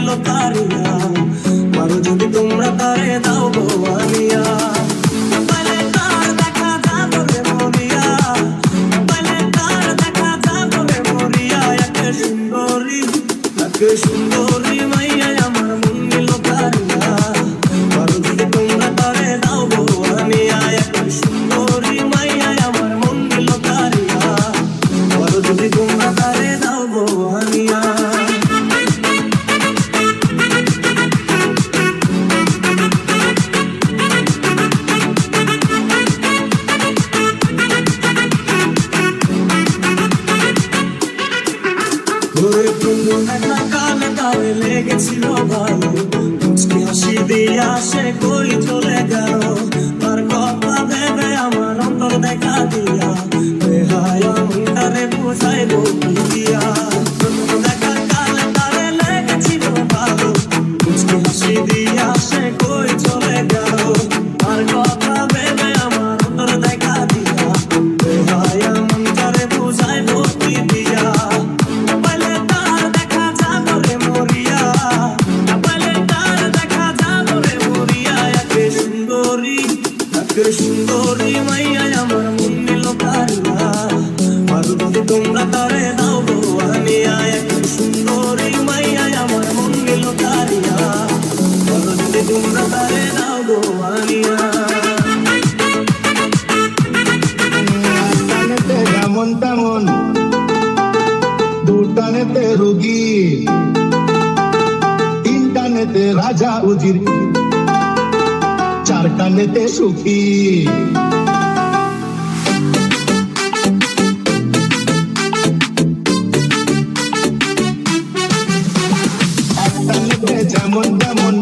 নিল কারিয়া, মারো যদি তোমরা তারে দাও গো আনিয়া। মোবাইলে তার দেখা যাবো রে মরিয়া, মোবাইলে তার দেখা যাবো রে মরিয়া। একে সুন্দরী মাইয়া আমার মন নিল কারিয়া, মারো যদি তোমরা তারে দাও গো আনিয়া। একে সুন্দরী মাইয়া আমার মন নিল কারিয়া, মারো যদি তোমরা তারে দাও গো আনিয়া। ঘুরে পুরো একটা কালে তালে লেগেছিল ভালো, মুচকি হাসি দিয়া সে কই চলে গেল। তার কথা ভেবে আমার অন্তর দেখা দিয়া, বেহায়া মনটারে বুঝাইব কি দিয়া। দেখা কালে তালে লেগেছিল ভালো, মুচকি হাসি দিয়া সে কই চলে গেল। তার কথা ভেবে আমার অন্তর দেখা দিয়া, বেহায়া মনটারে বুঝাইব কি দিয়া। সুন্দরী মাইয়া আমার মন নিল কারিয়া, মারো যদি তোমরা তারে দাও গো আনিয়া। সুন্দরী মাইয়া আমার মন নিল কারিয়া, মারো যদি তোমরা তারে দাও গো আনিয়া। যেমন তেমন দুটানেতে রোগী, তিনটানেতে রাজা উজির, চারটানেতে সুখী। একটানেতে যেমন তেমন